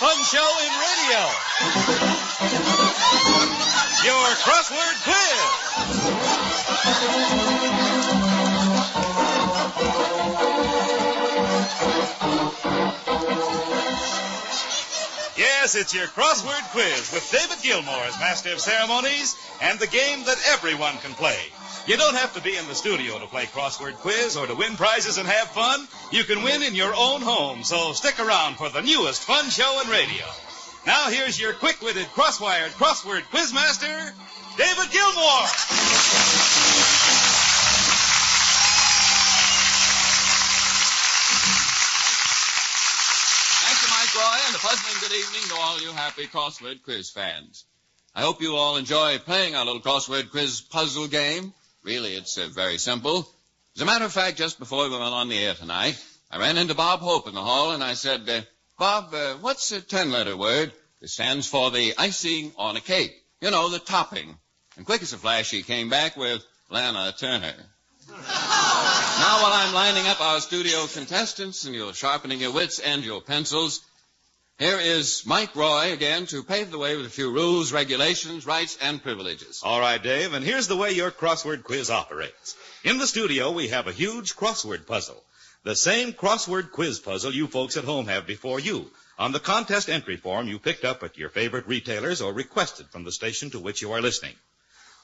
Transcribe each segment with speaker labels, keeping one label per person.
Speaker 1: fun show in radio. Your Crossword Quiz. Yes, it's your Crossword Quiz with David Gilmour as Master of Ceremonies and the game that everyone can play. You don't have to be in the studio to play Crossword Quiz or to win prizes and have fun. You can win in your own home, so stick around for the newest fun show in radio. Now here's your quick-witted, cross-wired Crossword Quiz Master, David Gilmour.
Speaker 2: Thank you, Mike Roy, and a puzzling good evening to all you happy Crossword Quiz fans. I hope you all enjoy playing our little Crossword Quiz puzzle game. Really, it's very simple. As a matter of fact, just before we went on the air tonight, I ran into Bob Hope in the hall, and I said, Bob, what's a 10-letter word that stands for the icing on a cake? You know, the topping. And quick as a flash, he came back with Lana Turner. Now, while I'm lining up our studio contestants and you're sharpening your wits and your pencils, here is Mike Roy again to pave the way with a few rules, regulations, rights, and privileges.
Speaker 1: All right, Dave, and here's the way your Crossword Quiz operates. In the studio, we have a huge crossword puzzle. The same Crossword Quiz puzzle you folks at home have before you on the contest entry form you picked up at your favorite retailers or requested from the station to which you are listening.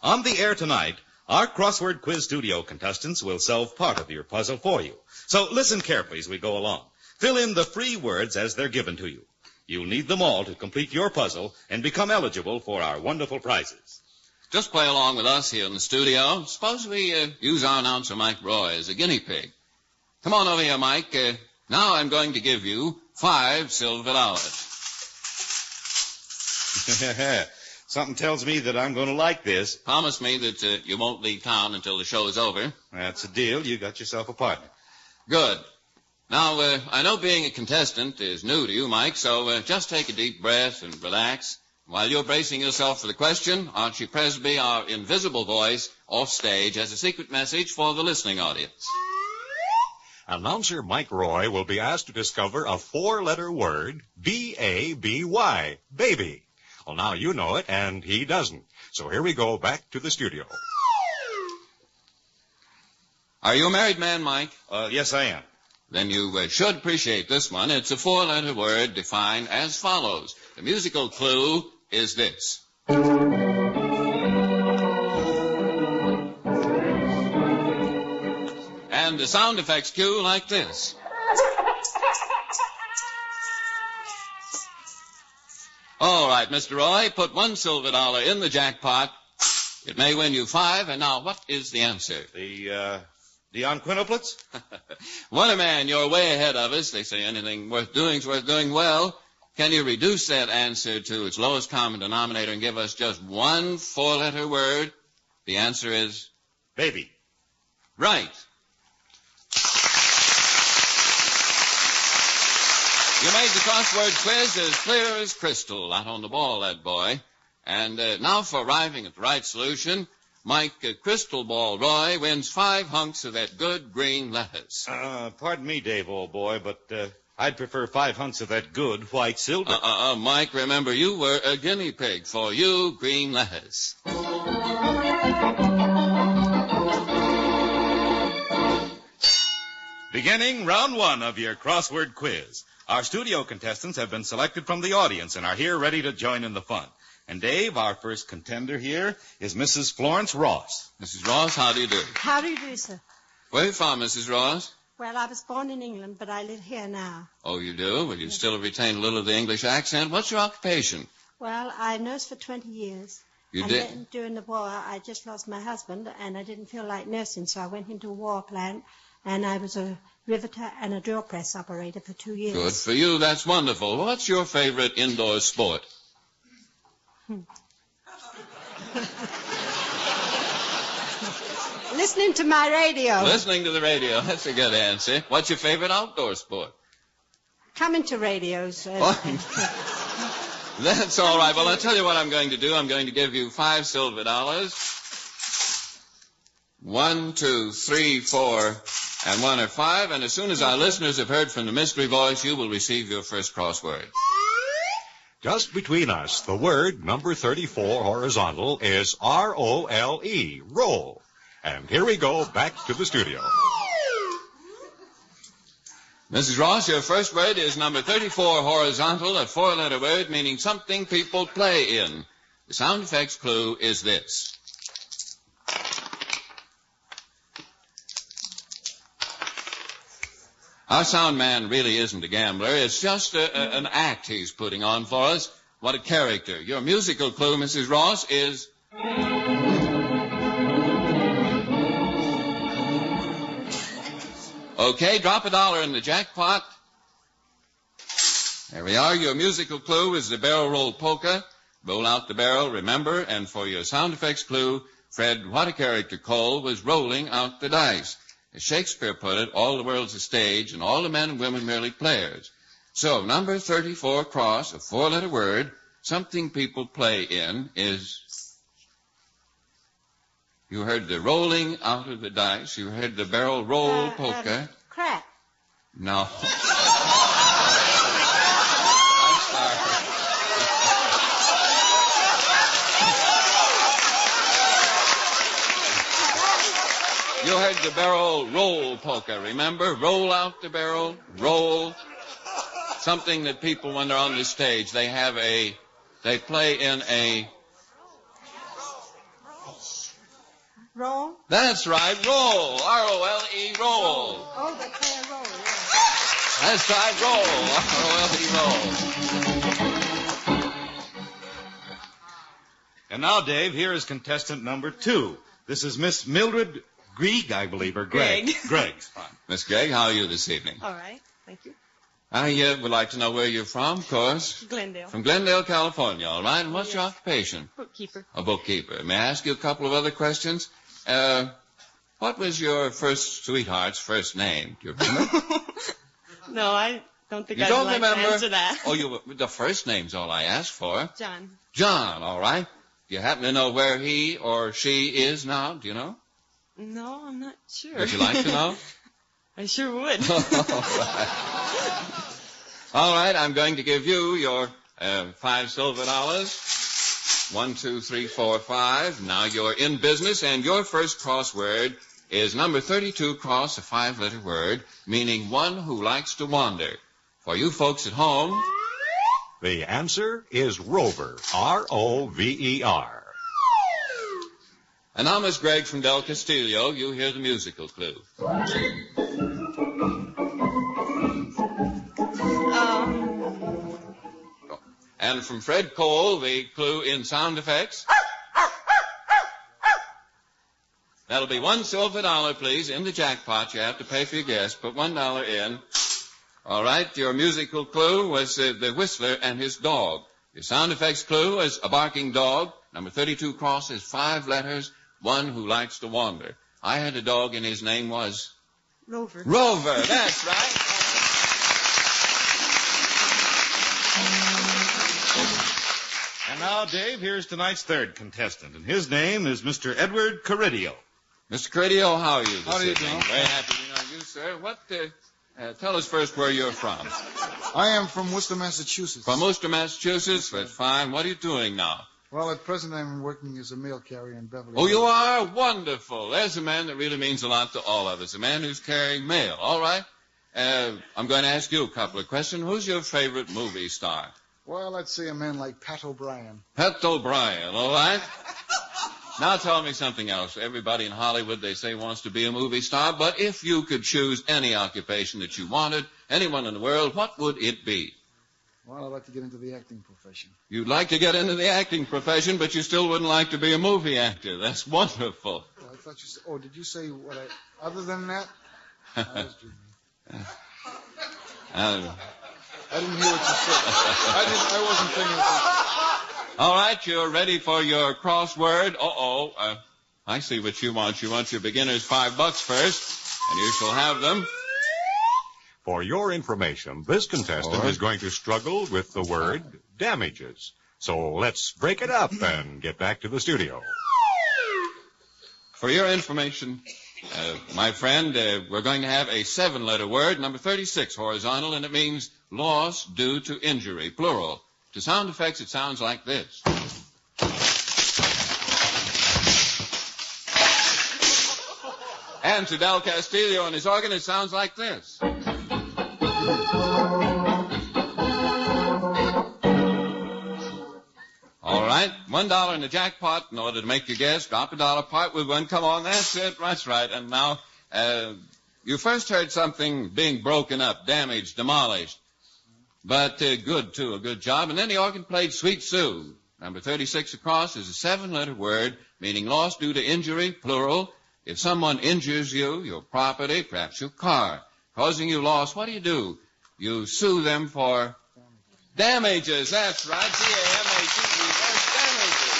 Speaker 1: On the air tonight, our Crossword Quiz studio contestants will solve part of your puzzle for you. So listen carefully as we go along. Fill in the free words as they're given to you. You'll need them all to complete your puzzle and become eligible for our wonderful prizes.
Speaker 2: Just play along with us here in the studio. Suppose we use our announcer, Mike Roy, as a guinea pig. Come on over here, Mike. Now I'm going to give you 5 silver dollars.
Speaker 1: Something tells me that I'm going to like this.
Speaker 2: Promise me that you won't leave town until the show is over.
Speaker 1: That's a deal. You got yourself a partner.
Speaker 2: Good. Now, I know being a contestant is new to you, Mike, so just take a deep breath and relax. While you're bracing yourself for the question, Archie Presby, our invisible voice, off stage, has a secret message for the listening audience.
Speaker 3: Announcer Mike Roy will be asked to discover a 4-letter word, B-A-B-Y, baby. Well, now you know it, and he doesn't. So here we go back to the studio.
Speaker 2: Are you a married man, Mike?
Speaker 1: Yes, I am.
Speaker 2: Then you should appreciate this one. It's a 4-letter word defined as follows. The musical clue is this. And the sound effects cue like this. All right, Mr. Roy, put 1 silver dollar in the jackpot. It may win you 5, and now what is the answer?
Speaker 1: The quintuplets?
Speaker 2: What a man, you're way ahead of us. They say anything worth doing is worth doing well. Can you reduce that answer to its lowest common denominator and give us just 1 4-letter word? The answer is?
Speaker 1: Baby.
Speaker 2: Right. You made the crossword quiz as clear as crystal. Out on the ball, that boy. And now for arriving at the right solution, Mike Crystal Ball Roy wins 5 hunks of that good green lettuce.
Speaker 1: Pardon me, Dave, old boy, but I'd prefer 5 hunks of that good white silver.
Speaker 2: Mike, remember, you were a guinea pig. For you, green lettuce.
Speaker 1: Beginning round 1 of your crossword quiz. Our studio contestants have been selected from the audience and are here ready to join in the fun. And, Dave, our first contender here is Mrs. Florence Ross.
Speaker 2: Mrs. Ross, how do you do?
Speaker 4: How do you do, sir?
Speaker 2: Where are you from, Mrs. Ross?
Speaker 4: Well, I was born in England, but I live here now.
Speaker 2: Oh, you do? Well, you still have retained a little of the English accent. What's your occupation?
Speaker 4: Well, I nursed for 20 years.
Speaker 2: You did?
Speaker 4: Then during the war, I just lost my husband, and I didn't feel like nursing, so I went into a war plant, and I was a riveter and a drill press operator for 2 years.
Speaker 2: Good for you. That's wonderful. What's your favorite indoor sport?
Speaker 4: Listening to my radio.
Speaker 2: Listening to the radio. That's a good answer. What's your favorite outdoor sport?
Speaker 4: Coming to radios.
Speaker 2: That's all right. Well, I'll tell you what I'm going to do. I'm going to give you 5 silver dollars. 1, 2, 3, 4, and 1 or 5. And as soon as our listeners have heard from the mystery voice, you will receive your first crossword.
Speaker 3: Just between us, the word number 34 horizontal is R-O-L-E, roll. And here we go back to the studio.
Speaker 2: Mrs. Ross, your first word is number 34 horizontal, a four-letter word meaning something people play in. The sound effects clue is this. Our sound man really isn't a gambler. It's just an act he's putting on for us. What a character. Your musical clue, Mrs. Ross, is... Okay, drop $1 in the jackpot. There we are. Your musical clue is the barrel roll polka. Roll out the barrel, remember. And for your sound effects clue, Fred What a Character Cole was rolling out the dice. As Shakespeare put it, all the world's a stage, and all the men and women merely players. So, number 34 cross, a four-letter word, something people play in, is... You heard the rolling out of the dice. You heard the barrel roll polka.
Speaker 4: Crack.
Speaker 2: No. I'm sorry. You heard the barrel roll polka, remember? Roll out the barrel, roll. Something that people, when they're on the stage, they play in a...
Speaker 4: Roll?
Speaker 2: That's right, roll. R-O-L-E, roll.
Speaker 4: Oh, they play a roll, yeah.
Speaker 2: That's right, roll. R-O-L-E, roll.
Speaker 1: And now, Dave, here is contestant number 2. This is Miss Mildred Grieg, I believe, or Greg. Greg. Fine.
Speaker 2: Miss Gregg, how are you this evening?
Speaker 5: All right, thank you.
Speaker 2: I would like to know where you're from, of course.
Speaker 5: Glendale.
Speaker 2: From Glendale, California, all right? And what's your occupation?
Speaker 5: Bookkeeper.
Speaker 2: A bookkeeper. May I ask you a couple of other questions? What was your first sweetheart's first name? Do you remember?
Speaker 5: No, I don't think
Speaker 2: You
Speaker 5: I'd
Speaker 2: don't
Speaker 5: like
Speaker 2: remember?
Speaker 5: to answer that.
Speaker 2: Oh, the first name's all I asked for.
Speaker 5: John.
Speaker 2: John, all right. Do you happen to know where he or she is now? Do you know?
Speaker 5: No, I'm not sure.
Speaker 2: Would you like to know?
Speaker 5: I sure would.
Speaker 2: All right, I'm going to give you your 5 silver dollars. 1, 2, 3, 4, 5. Now you're in business, and your first crossword is number 32 cross, a 5-letter word, meaning one who likes to wander. For you folks at home...
Speaker 3: The answer is rover, R-O-V-E-R.
Speaker 2: And now, Miss Gregg from Del Castillo, you hear the musical clue. And from Fred Cole, the clue in sound effects. That'll be $1 silver, please, in the jackpot. You have to pay for your guess. Put $1 in. All right, your musical clue was the Whistler and his dog. Your sound effects clue is a barking dog. Number 32 cross is 5 letters, one who likes to wander. I had a dog, and his name was...
Speaker 5: Rover.
Speaker 2: Rover, that's right.
Speaker 1: And now, Dave, here's tonight's third contestant, and his name is Mr. Edward Curidio.
Speaker 2: Mr. Curidio, how are you this
Speaker 6: How do you
Speaker 2: evening?
Speaker 6: do?
Speaker 2: Very happy to know you, sir. Tell us first where you're from.
Speaker 6: I am from Worcester, Massachusetts.
Speaker 2: From Worcester, Massachusetts? That's fine. What are you doing now?
Speaker 6: Well, at present I'm working as a mail carrier in Beverly
Speaker 2: Oh,
Speaker 6: Hills.
Speaker 2: you are? Wonderful. There's a man that really means a lot to all of us, a man who's carrying mail. All right. I'm going to ask you a couple of questions. Who's your favorite movie star?
Speaker 6: Well, I'd say a man like Pat O'Brien.
Speaker 2: Pat O'Brien, all right? Now tell me something else. Everybody in Hollywood, they say, wants to be a movie star, but if you could choose any occupation that you wanted, anyone in the world, what would it be?
Speaker 6: Well, I'd like to get into the acting profession.
Speaker 2: You'd like to get into the acting profession, but you still wouldn't like to be a movie actor. That's wonderful.
Speaker 6: Well, I thought you said... Oh, did you say what I... Other than that? I was dreaming. I didn't hear what you said. I wasn't thinking of
Speaker 2: All right, you're ready for your crossword. I see what you want. You want your beginners $5 first, and you shall have them.
Speaker 3: For your information, this contestant is going to struggle with the word damages. So let's break it up and get back to the studio.
Speaker 2: For your information, my friend, we're going to have a 7-letter word, number 36 horizontal, and it means loss due to injury, plural. To sound effects, it sounds like this. And to Del Castillo and his organ, it sounds like this. All right, $1 in the jackpot. In order to make your guess, drop a dollar, part with one. Come on, that's it. That's right. And now, you first heard something being broken up, damaged, demolished. But good, too, a good job. And then the organ played Sweet Sue. Number 36 across is a 7-letter word, meaning loss due to injury, plural. If someone injures you, your property, perhaps your car, causing you loss, what do? You sue them for damages. That's right, D-A-M-A-G-E, damages.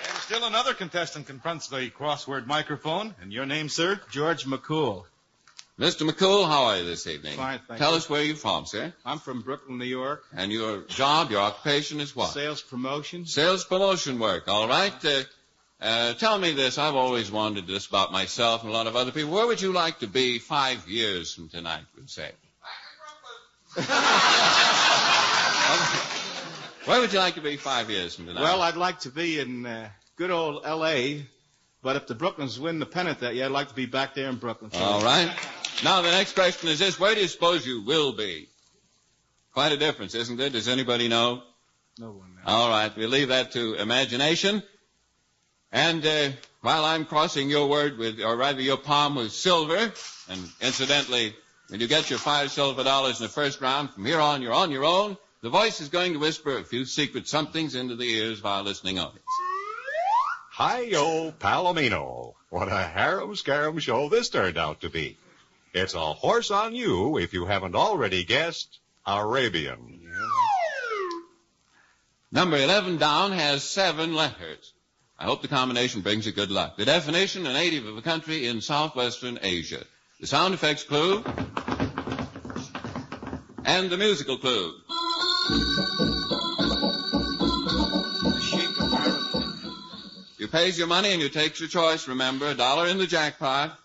Speaker 1: And still another contestant confronts the crossword microphone. And your name, sir?
Speaker 7: George Mcool.
Speaker 2: Mr. Mcool, how are you this evening?
Speaker 7: Fine, thank
Speaker 2: Tell
Speaker 7: you.
Speaker 2: us where you're from, sir.
Speaker 7: I'm from Brooklyn, New York.
Speaker 2: And your job, your occupation is what?
Speaker 7: Sales promotion.
Speaker 2: Sales promotion work, all right. Tell me this. I've always wondered this about myself and a lot of other people. Where would you like to be 5 years from tonight, would say? Where would you like to be 5 years from tonight?
Speaker 7: Well, I'd like to be in good old L.A., but if the Brooklyns win the pennant that year, I'd like to be back there in Brooklyn.
Speaker 2: All right. Now, the next question is this. Where do you suppose you will be? Quite a difference, isn't it? Does anybody know?
Speaker 7: No one knows.
Speaker 2: All right. We'll leave that to imagination. And while I'm crossing your word with, or rather your palm with silver, and incidentally, when you get your $5 silver in the first round, from here on, you're on your own. The voice is going to whisper a few secret somethings into the ears of our listening audience.
Speaker 3: Hi-yo, Palomino. What a harum-scarum show this turned out to be. It's a horse on you, if you haven't already guessed, Arabian.
Speaker 2: Number 11 down has 7 letters. I hope the combination brings you good luck. The definition, a native of a country in southwestern Asia. The sound effects clue, and the musical clue. You pays your money and you takes your choice, remember, $1 in the jackpot.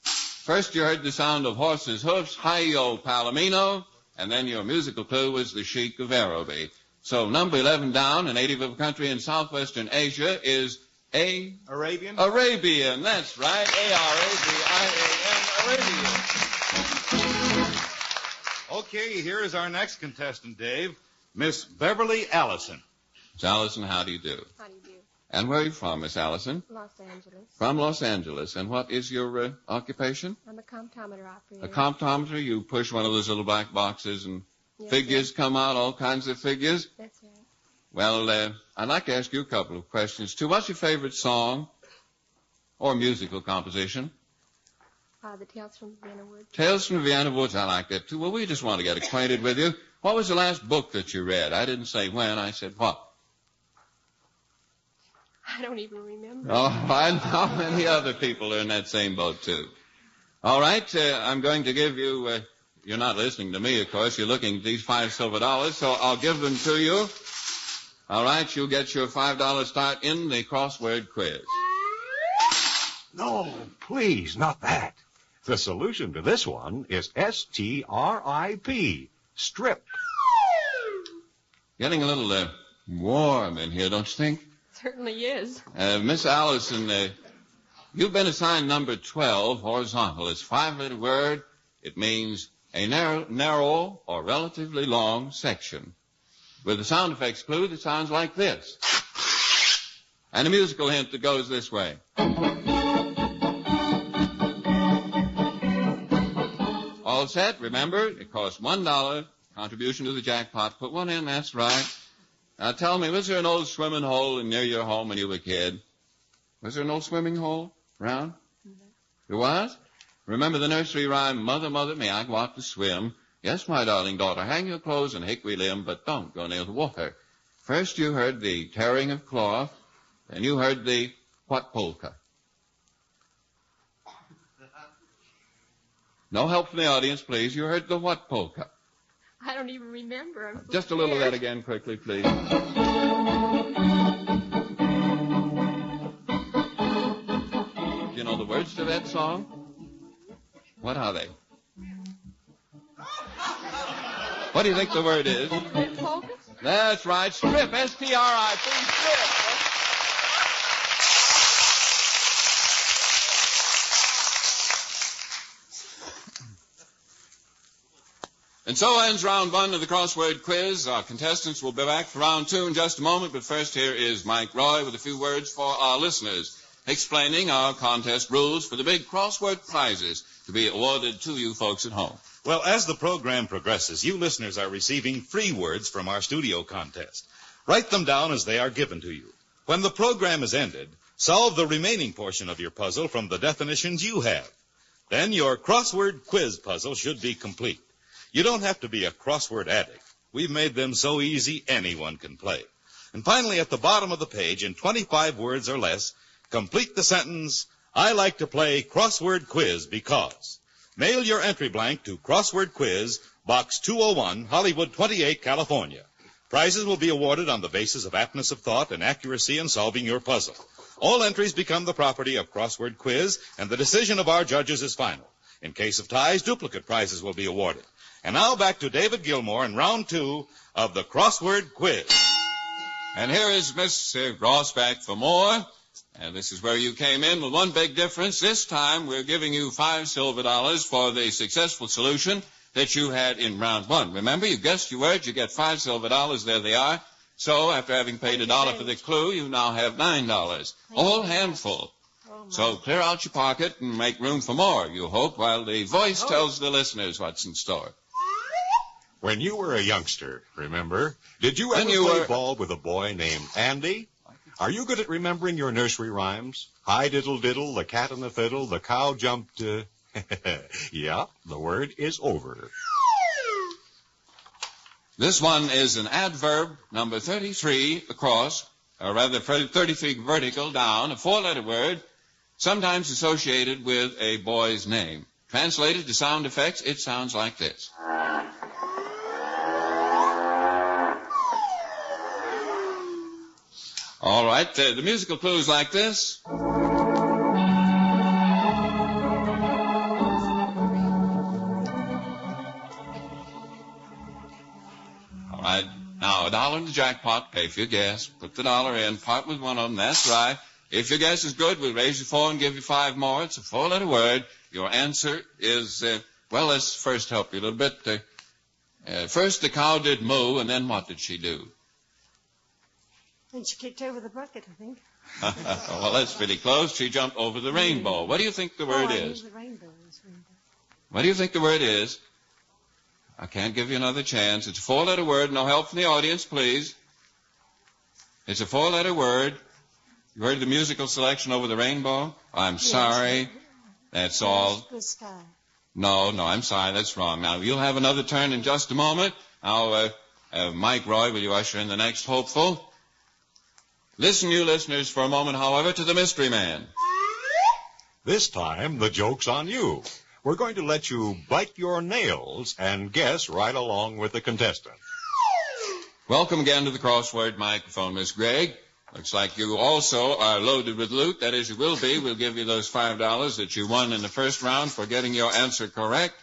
Speaker 2: First you heard the sound of horses' hoofs, hi-yo, Palomino, and then your musical clue was the Sheik of Araby. So number 11 down, a native of a country in southwestern Asia, is
Speaker 7: Arabian?
Speaker 2: Arabian. That's right, A-R-A-B-I-A-N, Arabian.
Speaker 1: Okay, here is our next contestant, Dave. Miss Beverly Allison.
Speaker 2: Miss Allison, how do you do?
Speaker 8: How do you do?
Speaker 2: And where are you from, Miss Allison?
Speaker 8: Los Angeles.
Speaker 2: From Los Angeles. And what is your occupation?
Speaker 8: I'm a comptometer operator.
Speaker 2: A comptometer? You push one of those little black boxes and
Speaker 8: Yes,
Speaker 2: figures
Speaker 8: sir.
Speaker 2: come out, all kinds of figures?
Speaker 8: That's right.
Speaker 2: Well, I'd like to ask you a couple of questions, too. What's your favorite song or musical composition?
Speaker 8: The Tales from Vienna Woods.
Speaker 2: Tales from the Vienna Woods, I like that, too. Well, we just want to get acquainted with you. What was the last book that you read? I didn't say when, I said what.
Speaker 8: I don't even remember.
Speaker 2: Oh, I know many other people are in that same boat, too. All right, I'm going to give you, you're not listening to me, of course. You're looking at these $5 silver, so I'll give them to you. All right, you'll get your $5 start in the crossword quiz.
Speaker 3: No, please, not that. The solution to this one is S-T-R-I-P, strip.
Speaker 2: Getting a little warm in here, don't you think?
Speaker 8: Certainly is.
Speaker 2: Miss Allison, you've been assigned number 12, horizontal. It's a 5-letter word. It means a narrow or relatively long section. With a sound effects clue that sounds like this. And a musical hint that goes this way. All set, remember, it costs $1. Contribution to the jackpot. Put one in, that's right. Now tell me, was there an old swimming hole near your home when you were a kid? Was there an old swimming hole around?
Speaker 8: Mm-hmm.
Speaker 2: There was? Remember the nursery rhyme, Mother, Mother, may I go out to swim? Yes, my darling daughter, hang your clothes in a hickory limb, but don't go near the water. First you heard the tearing of cloth, then you heard the what polka? No help from the audience, please. You heard the what polka?
Speaker 8: I don't even remember. I'm so
Speaker 2: Just a little of
Speaker 8: scared.
Speaker 2: that again quickly, please. Do you know the words to that song? What are they? What do you think the word is?
Speaker 8: Polka?
Speaker 2: That's right. Strip. S-T-R-I-P. Strip. And so ends round one of the crossword quiz. Our contestants will be back for round two in just a moment, but first here is Mike Roy with a few words for our listeners, explaining our contest rules for the big crossword prizes to be awarded to you folks at home.
Speaker 1: Well, as the program progresses, you listeners are receiving free words from our studio contest. Write them down as they are given to you. When the program is ended, solve the remaining portion of your puzzle from the definitions you have. Then your crossword quiz puzzle should be complete. You don't have to be a crossword addict. We've made them so easy anyone can play. And finally, at the bottom of the page, in 25 words or less, complete the sentence, I like to play crossword quiz because. Mail your entry blank to Crossword Quiz, Box 201, Hollywood 28, California. Prizes will be awarded on the basis of aptness of thought and accuracy in solving your puzzle. All entries become the property of Crossword Quiz, and the decision of our judges is final. In case of ties, duplicate prizes will be awarded. And now back to David Gilmour in round two of the Crossword Quiz.
Speaker 2: And here is Miss Ross back for more. And this is where you came in with one big difference. This time we're giving you $5 silver for the successful solution that you had in round one. Remember, you guessed your words, you get $5 silver. There they are. So after having paid $1 for the clue, you now have $9. All handful. So clear out your pocket and make room for more, you hope, while the voice tells the listeners what's in store.
Speaker 3: When you were a youngster, remember, did you ever play ball with a boy named Andy? Are you good at remembering your nursery rhymes? Hi diddle diddle, the cat and the fiddle, the cow jumped, Yeah, the word is over.
Speaker 2: This one is an adverb, number 33 across, or rather 33 vertical down, a four-letter word, sometimes associated with a boy's name. Translated to sound effects, it sounds like this. All right, the musical clue is like this. All right, now $1 in the jackpot, pay for your guess, put the dollar in, part with one of them, that's right. If your guess is good, we'll raise you 4 and give you 5 more. It's a 4-letter word. Your answer is, well, let's first help you a little bit. First the cow did moo, and then what did she do?
Speaker 4: And she kicked over the bucket, I think.
Speaker 2: Well, that's pretty close. She jumped over the rainbow. What do you think the word is?
Speaker 4: The rainbow is rainbow.
Speaker 2: What do you think the word is? I can't give you another chance. It's a 4-letter word. No help from the audience, please. It's a 4-letter word. You heard the musical selection over the rainbow? I'm sorry. That's all.
Speaker 4: The sky.
Speaker 2: No, I'm sorry. That's wrong. Now, you'll have another turn in just a moment. Now, Mike Roy, will you usher in the next hopeful? Listen, you listeners, for a moment, however, to the mystery man.
Speaker 3: This time, the joke's on you. We're going to let you bite your nails and guess right along with the contestant.
Speaker 2: Welcome again to the crossword microphone, Miss Gregg. Looks like you also are loaded with loot. That is, you will be. We'll give you those $5 that you won in the first round for getting your answer correct.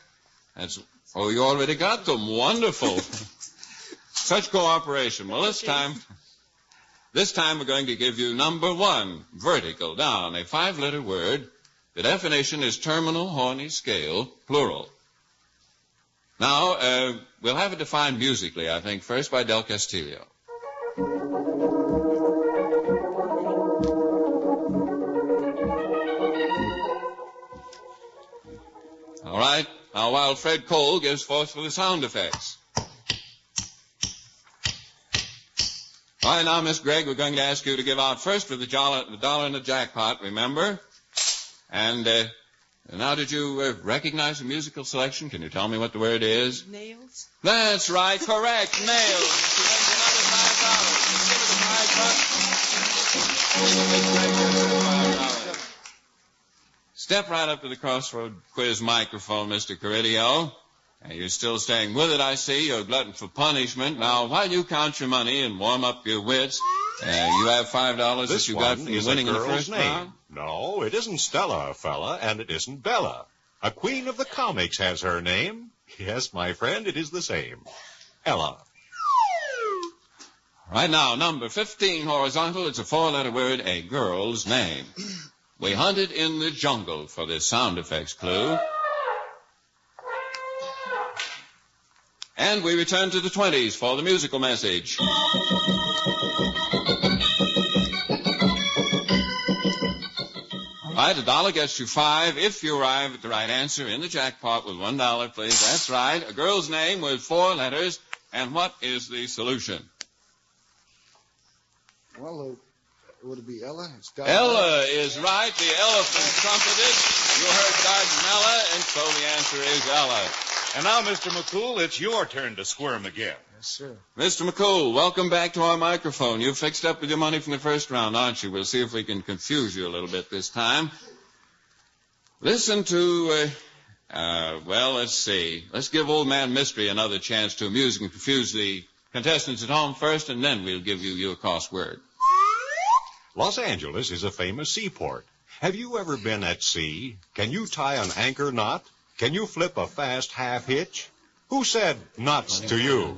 Speaker 2: Oh, you already got them. Wonderful. Such cooperation. Well, this time we're going to give you number 1, vertical, down, a 5-letter word. The definition is terminal horny scale, plural. Now, we'll have it defined musically, I think, first by Del Castillo. All right, now while Fred Cole gives forth for the sound effects. All right, now, Miss Gregg, we're going to ask you to give out first for the dollar in the jackpot, remember? And now, did you recognize the musical selection? Can you tell me what the word is?
Speaker 5: Nails.
Speaker 2: That's right, correct, nails. She wins another $5. Step right up to the crossroad quiz microphone, Mr. Curidio. You're still staying with it, I see. You're a glutton for punishment. Now, while you count your money and warm up your wits, you have $5 that you got from winning in the first round?
Speaker 3: No, it isn't Stella, fella, and it isn't Bella. A queen of the comics has her name. Yes, my friend, it is the same. Ella.
Speaker 2: Right now, number 15 horizontal, it's a four-letter word, a girl's name. We hunted in the jungle for this sound effects clue. And we return to the 20s for the musical message. All right, $1 gets you 5 if you arrive at the right answer in the jackpot with $1, please. That's right. A girl's name with 4 letters. And what is the solution?
Speaker 6: Well, would it be Ella?
Speaker 2: Ella is right. The elephant trumpeted. You heard Gargamella, and so the answer is Ella.
Speaker 1: And now, Mr. Mcool, it's your turn to squirm again.
Speaker 6: Yes, sir.
Speaker 2: Mr. Mcool, welcome back to our microphone. You fixed up with your money from the first round, aren't you? We'll see if we can confuse you a little bit this time. Listen to, well, let's see. Let's give Old Man Mystery another chance to amuse and confuse the contestants at home first, and then we'll give you your crossword.
Speaker 3: Los Angeles is a famous seaport. Have you ever been at sea? Can you tie an anchor knot? Can you flip a fast half hitch? Who said knots to you?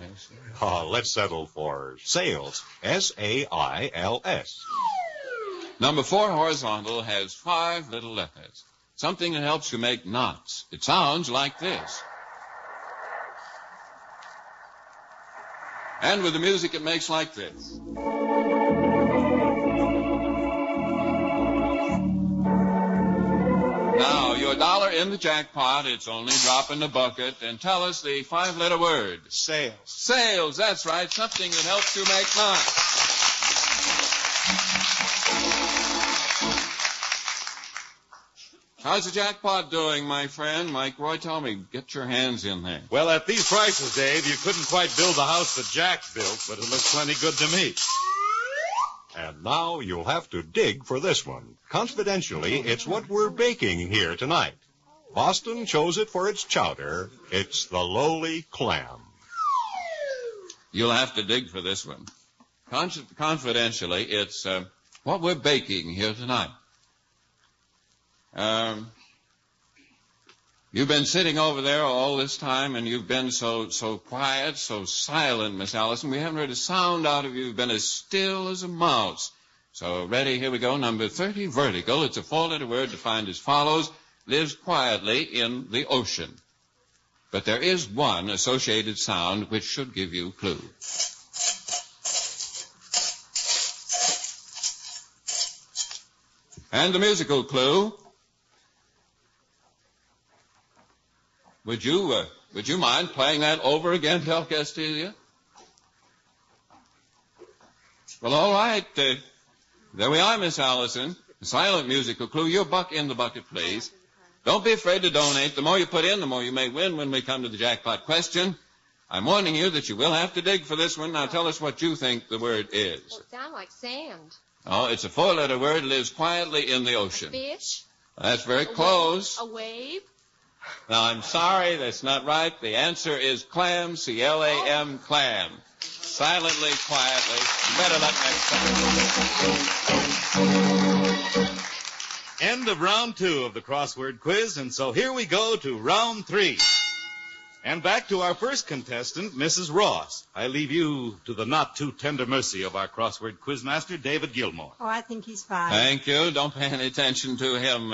Speaker 3: Let's settle for sails. S-A-I-L-S.
Speaker 2: Number 4 horizontal has 5 little letters. Something that helps you make knots. It sounds like this. And with the music, it makes like this. Now, your $1 in the jackpot, it's only drop in the bucket, and tell us the 5-letter word.
Speaker 7: Sails.
Speaker 2: Sails, that's right, something that helps you make knots. How's the jackpot doing, my friend? Mike Roy, tell me, get your hands in there.
Speaker 1: Well, at these prices, Dave, you couldn't quite build the house that Jack built, but it looks plenty good to me.
Speaker 3: And now you'll have to dig for this one. Confidentially, it's what we're baking here tonight. Boston chose it for its chowder. It's the lowly clam.
Speaker 2: You'll have to dig for this one. Confidentially, it's what we're baking here tonight. You've been sitting over there all this time, and you've been so quiet, so silent, Miss Allison. We haven't heard a sound out of you. You've been as still as a mouse. So, ready, here we go. Number 30, vertical. It's a 4-letter word defined as follows. Lives quietly in the ocean. But there is one associated sound which should give you a clue. And the musical clue. Would you mind playing that over again, Del Castillo? Well, all right. There we are, Miss Allison. The silent musical clue. Your buck in the bucket, please. Don't be afraid to donate. The more you put in, the more you may win when we come to the jackpot question. I'm warning you that you will have to dig for this one. Now tell us what you think the word is.
Speaker 8: Well, it sounds like sand.
Speaker 2: Oh, it's a 4-letter word. Lives quietly in the ocean.
Speaker 8: A fish.
Speaker 2: That's very close.
Speaker 8: A wave.
Speaker 2: Now, I'm sorry, that's not right. The answer is clam, C-L-A-M, clam. Silently, quietly. Better luck next time.
Speaker 1: End of round 2 of the crossword quiz, and so here we go to round 3. And back to our first contestant, Mrs. Ross. I leave you to the not-too-tender mercy of our crossword quizmaster, David Gilmore.
Speaker 4: Oh, I think he's fine.
Speaker 2: Thank you. Don't pay any attention to him,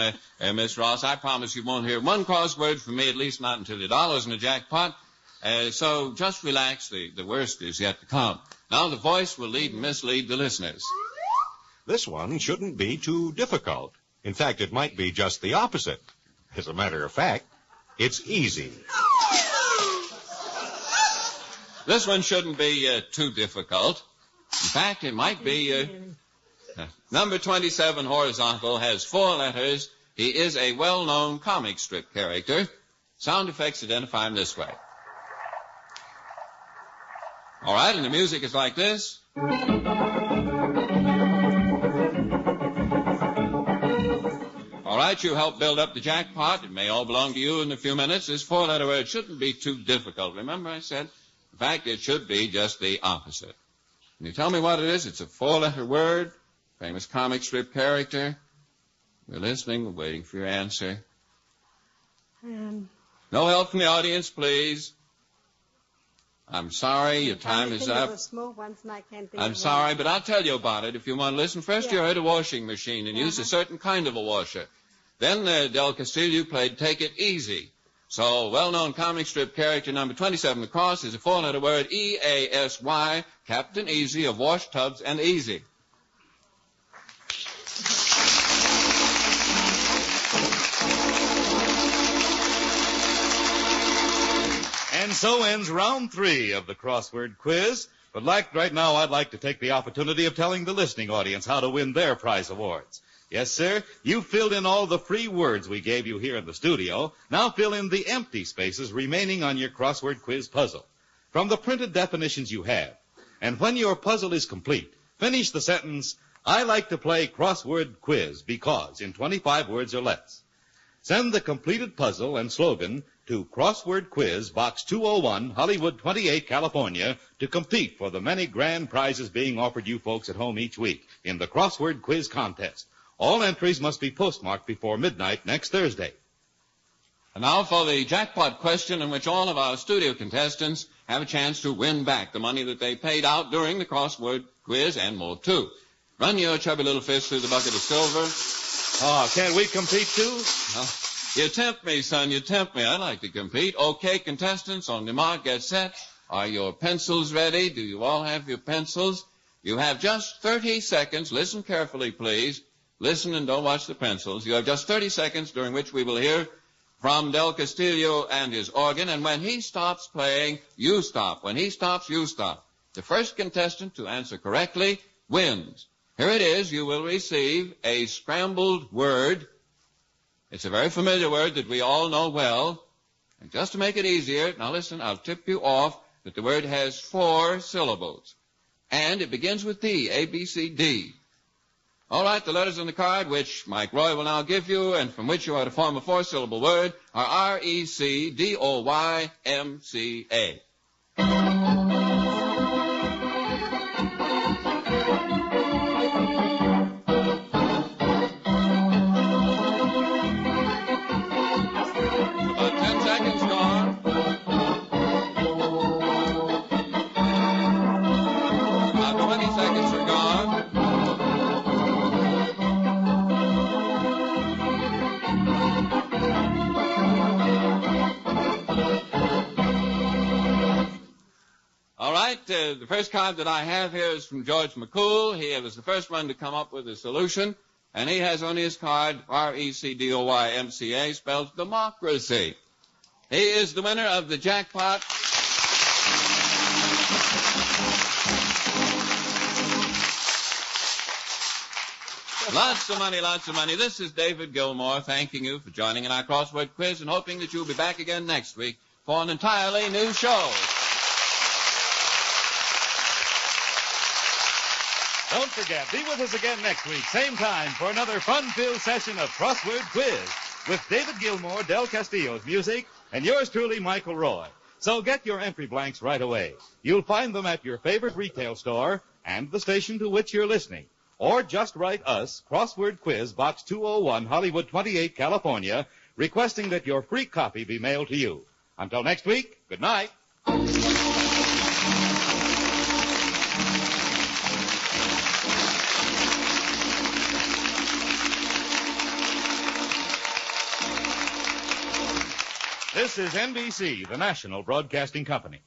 Speaker 2: Miss Ross. I promise you won't hear one crossword from me, at least not until the $1's in the jackpot. So just relax. The worst is yet to come. Now the voice will lead and mislead the listeners.
Speaker 3: This one shouldn't be too difficult. In fact, it might be just the opposite. As a matter of fact, it's easy.
Speaker 2: This one shouldn't be too difficult. In fact, it might be... Number 27, horizontal, has 4 letters. He is a well-known comic strip character. Sound effects identify him this way. All right, and the music is like this. All right, you help build up the jackpot. It may all belong to you in a few minutes. This 4-letter word shouldn't be too difficult. Remember I said... In fact, it should be just the opposite. Can you tell me what it is? It's a 4-letter word, famous comic strip character. We're listening. We're waiting for your answer. No help from the audience, please. I'm sorry, your time is up. I'm sorry, but I'll tell you about it if you want to listen. First, you heard a washing machine and used a certain kind of a washer. Then Del Castillo played Take It Easy. So, well-known comic strip character number 27 across is a four-letter word, E-A-S-Y, Captain Easy of Wash Tubs and Easy.
Speaker 1: And so ends round 3 of the crossword quiz. But right now, I'd like to take the opportunity of telling the listening audience how to win their prize awards. Yes, sir, you filled in all the free words we gave you here in the studio. Now fill in the empty spaces remaining on your crossword quiz puzzle from the printed definitions you have. And when your puzzle is complete, finish the sentence, I like to play crossword quiz because, in 25 words or less. Send the completed puzzle and slogan to Crossword Quiz, Box 201, Hollywood 28, California, to compete for the many grand prizes being offered you folks at home each week in the Crossword Quiz contest. All entries must be postmarked before midnight next Thursday.
Speaker 2: And now for the jackpot question in which all of our studio contestants have a chance to win back the money that they paid out during the crossword quiz and more, too. Run your chubby little fist through the bucket of silver.
Speaker 1: Oh, can't we compete, too?
Speaker 2: You tempt me, son. You tempt me. I like to compete. Okay, contestants, on the mark, get set. Are your pencils ready? Do you all have your pencils? You have just 30 seconds. Listen carefully, please. Listen and don't watch the pencils. You have just 30 seconds during which we will hear from Del Castillo and his organ. And when he stops playing, you stop. When he stops, you stop. The first contestant to answer correctly wins. Here it is. You will receive a scrambled word. It's a very familiar word that we all know well. And just to make it easier, now listen, I'll tip you off that the word has 4 syllables. And it begins with D, A-B-C-D. All right, the letters on the card, which Mike Roy will now give you, and from which you are to form a 4-syllable word, are R-E-C-D-O-Y-M-C-A. About 10 seconds gone. About 20 seconds are gone. All right, the first card that I have here is from George Mcool. He was the first one to come up with a solution, and he has on his card R-E-C-D-O-Y-M-C-A, spells democracy. He is the winner of the jackpot. Lots of money, lots of money. This is David Gilmour thanking you for joining in our crossword quiz and hoping that you'll be back again next week for an entirely new show.
Speaker 1: Don't forget, be with us again next week, same time, for another fun-filled session of Crossword Quiz with David Gilmour, Del Castillo's music, and yours truly, Michael Roy. So get your entry blanks right away. You'll find them at your favorite retail store and the station to which you're listening. Or just write us, Crossword Quiz, Box 201, Hollywood 28, California, requesting that your free copy be mailed to you. Until next week, good night. This is NBC, the national broadcasting company.